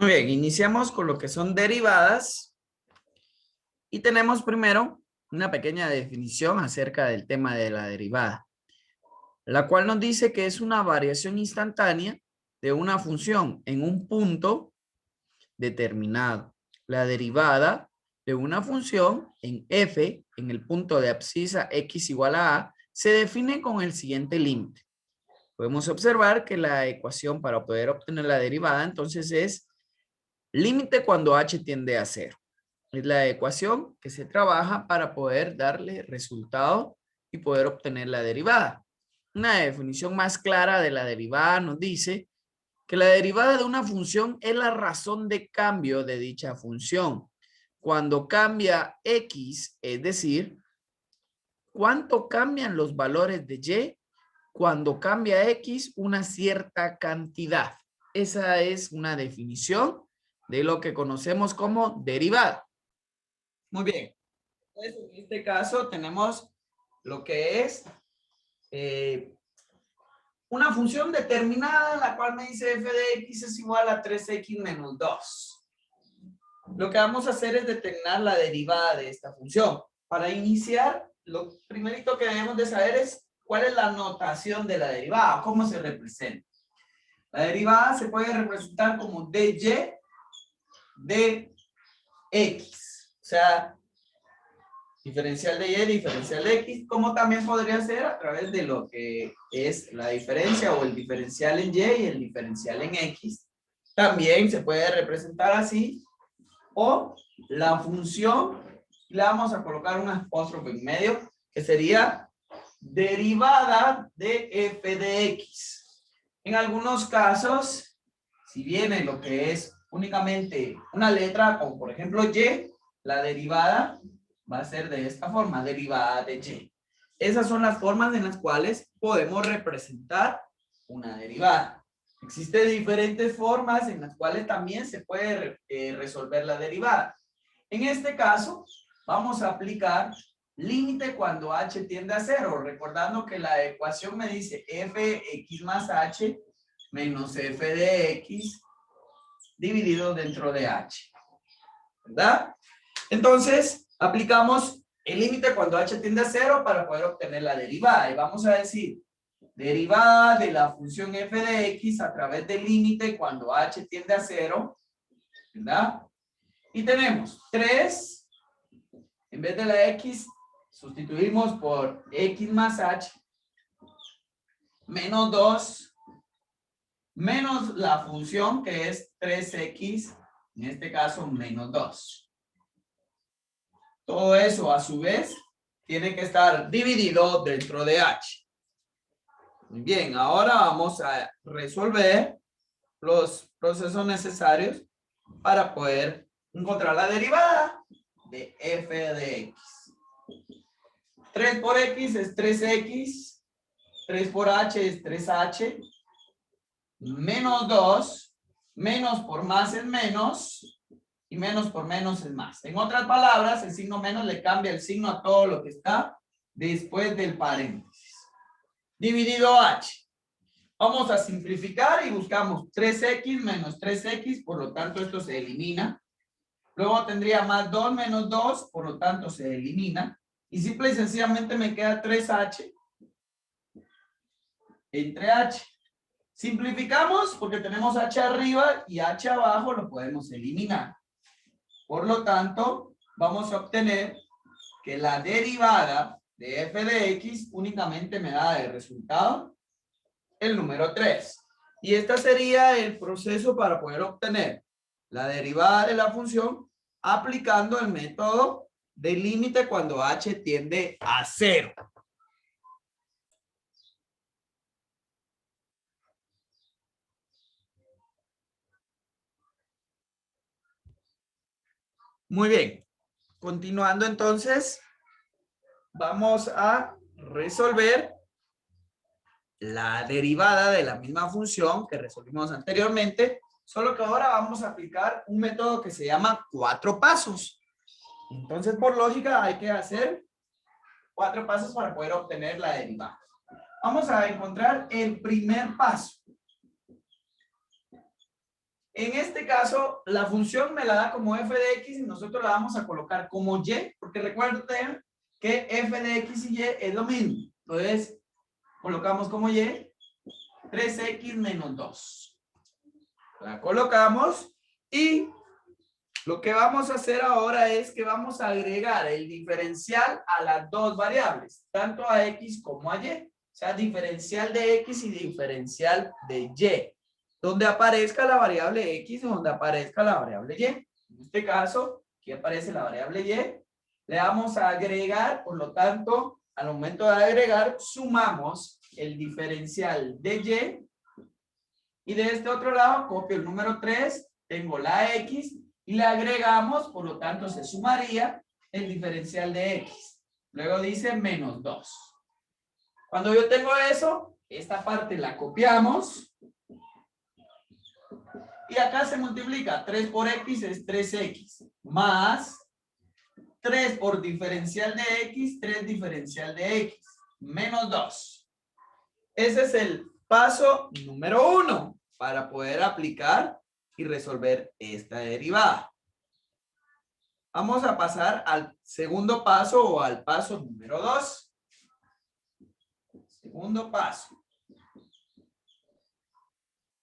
Muy bien, iniciamos con lo que son derivadas y tenemos primero una pequeña definición acerca del tema de la derivada, la cual nos dice que es una variación instantánea de una función en un punto determinado. La derivada de una función en f, en el punto de abscisa x igual a, se define con el siguiente límite. Podemos observar que la ecuación para poder obtener la derivada entonces es límite cuando h tiende a 0. Es la ecuación que se trabaja para poder darle resultado y poder obtener la derivada. Una definición más clara de la derivada nos dice que la derivada de una función es la razón de cambio de dicha función. Cuando cambia x, es decir, ¿cuánto cambian los valores de y cuando cambia x una cierta cantidad? Esa es una definición de lo que conocemos como derivada. Muy bien. Entonces, en este caso tenemos lo que es una función determinada, la cual me dice f de x es igual a 3x menos 2. Lo que vamos a hacer es determinar la derivada de esta función. Para iniciar, lo primerito que debemos de saber es cuál es la notación de la derivada, cómo se representa. La derivada se puede representar como dy de x. O sea, diferencial de y, diferencial de x, como también podría ser a través de lo que es la diferencia o el diferencial en y el diferencial en x. También se puede representar así. O la función, le vamos a colocar un apóstrofe en medio, que sería derivada de f de x. En algunos casos, si viene lo que es únicamente una letra, como por ejemplo y, la derivada va a ser de esta forma, derivada de y. Esas son las formas en las cuales podemos representar una derivada. Existen diferentes formas en las cuales también se puede resolver la derivada. En este caso, vamos a aplicar límite cuando h tiende a 0, recordando que la ecuación me dice fx más h menos f de x dividido dentro de h, ¿verdad? Entonces, aplicamos el límite cuando h tiende a 0 para poder obtener la derivada. Y vamos a decir, derivada de la función f de x a través del límite cuando h tiende a 0, ¿verdad? Y tenemos 3, en vez de la x, sustituimos por x más h, menos 2, menos la función que es 3x, en este caso menos 2. Todo eso a su vez tiene que estar dividido dentro de h. Muy bien, ahora vamos a resolver los procesos necesarios para poder encontrar la derivada de f de x. 3 por x es 3x, 3 por h es 3h, menos 2, menos por más es menos, y menos por menos es más. En otras palabras, el signo menos le cambia el signo a todo lo que está después del paréntesis. Dividido h. Vamos a simplificar y buscamos 3x menos 3x, por lo tanto esto se elimina. Luego tendría más 2 menos 2, por lo tanto se elimina. Y simple y sencillamente me queda 3h entre h. Simplificamos porque tenemos h arriba y h abajo lo podemos eliminar. Por lo tanto, vamos a obtener que la derivada de f de x únicamente me da de resultado el número 3. Y este sería el proceso para poder obtener la derivada de la función aplicando el método de límite cuando h tiende a 0. Muy bien. Continuando entonces, vamos a resolver la derivada de la misma función que resolvimos anteriormente, solo que ahora vamos a aplicar un método que se llama 4 pasos. Entonces, por lógica, hay que hacer 4 pasos para poder obtener la derivada. Vamos a encontrar el primer paso. En este caso, la función me la da como f de x y nosotros la vamos a colocar como y, porque recuerden que f de x y es lo mismo. Entonces, colocamos como y 3x menos 2. La colocamos y lo que vamos a hacer ahora es que vamos a agregar el diferencial a las dos variables, tanto a x como a y. O sea, diferencial de x y diferencial de y. Donde aparezca la variable x y donde aparezca la variable y. En este caso, aquí aparece la variable y. Le vamos a agregar, por lo tanto, al momento de agregar, sumamos el diferencial de y. Y de este otro lado, copio el número 3, tengo la x, y le agregamos, por lo tanto, se sumaría el diferencial de x. Luego dice menos 2. Cuando yo tengo eso, esta parte la copiamos. Y acá se multiplica. 3 por x es 3x. Más 3 por diferencial de x, 3 diferencial de x. Menos 2. Ese es el paso número 1 para poder aplicar y resolver esta derivada. Vamos a pasar al segundo paso o al paso número 2. Segundo paso.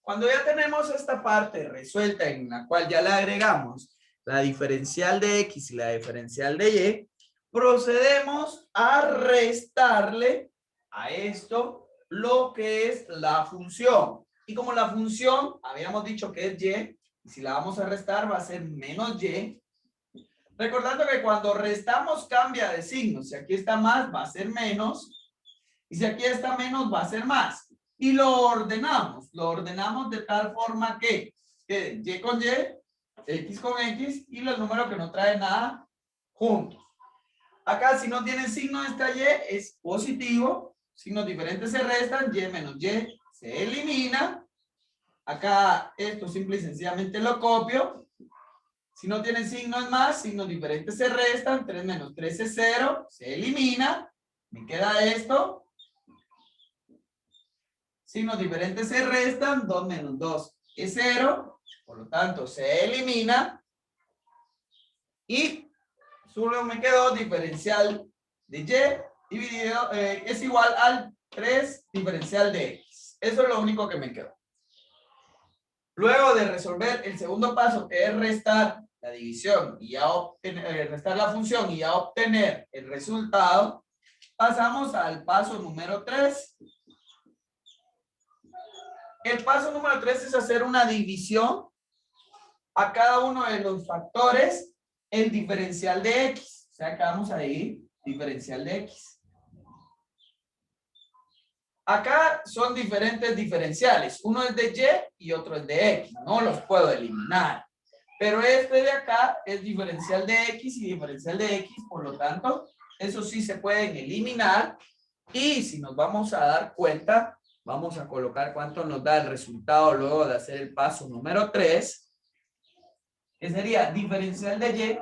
Cuando ya tenemos esta parte resuelta en la cual ya le agregamos la diferencial de x y la diferencial de y, procedemos a restarle a esto lo que es la función. Y como la función habíamos dicho que es y, y si la vamos a restar va a ser menos y. Recordando que cuando restamos cambia de signo. Si aquí está más va a ser menos. Y si aquí está menos va a ser más. Y lo ordenamos de tal forma que y con y, x con x y los números que no traen nada juntos. Acá si no tienen signo esta y es positivo, signos diferentes se restan, y menos y se elimina. Acá esto simple y sencillamente lo copio. Si no tienen signo es más, signos diferentes se restan, 3 menos 3 es 0, se elimina. Me queda esto. Signos diferentes se restan, 2 menos 2 es 0, por lo tanto se elimina. Y solo me quedó diferencial de y dividido, es igual al 3 diferencial de x. Eso es lo único que me quedó. Luego de resolver el segundo paso, que es restar la división y ya obtener, restar la función y ya obtener el resultado, pasamos al paso número 3. El paso número 3 es hacer una división a cada uno de los factores en diferencial de x. O sea, acá vamos a dividir diferencial de x. Acá son diferentes diferenciales. Uno es de y otro es de x. No los puedo eliminar. Pero este de acá es diferencial de x y diferencial de x. Por lo tanto, eso sí se pueden eliminar. Y si nos vamos a dar cuenta, vamos a colocar cuánto nos da el resultado luego de hacer el paso número 3. Que sería diferencial de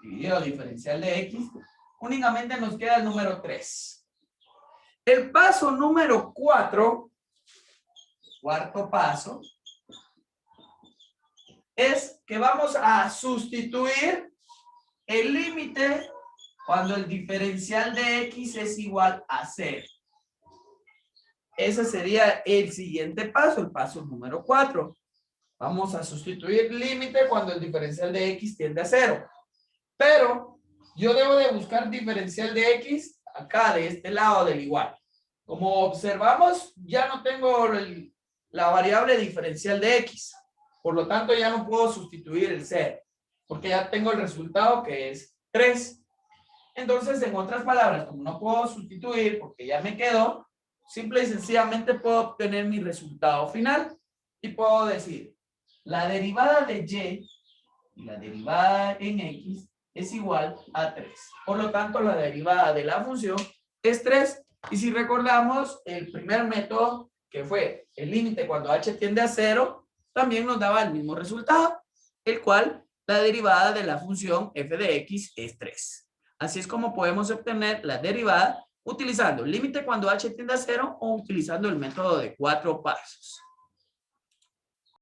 y dividido diferencial de x. Únicamente nos queda el número 3. El paso número 4, cuarto paso, es que vamos a sustituir el límite cuando el diferencial de x es igual a 0. Ese sería el siguiente paso, el paso número 4. Vamos a sustituir límite cuando el diferencial de x tiende a 0. Pero yo debo de buscar diferencial de x acá de este lado del igual. Como observamos, ya no tengo la variable diferencial de x. Por lo tanto, ya no puedo sustituir el 0. Porque ya tengo el resultado que es 3. Entonces, en otras palabras, como no puedo sustituir porque ya me quedó, simple y sencillamente puedo obtener mi resultado final. Y puedo decir, la derivada de y la derivada en x es igual a 3. Por lo tanto, la derivada de la función es 3. Y si recordamos, el primer método, que fue el límite cuando h tiende a 0, también nos daba el mismo resultado, el cual la derivada de la función f de x es 3. Así es como podemos obtener la derivada utilizando el límite cuando h tiende a 0 o utilizando el método de 4 pasos.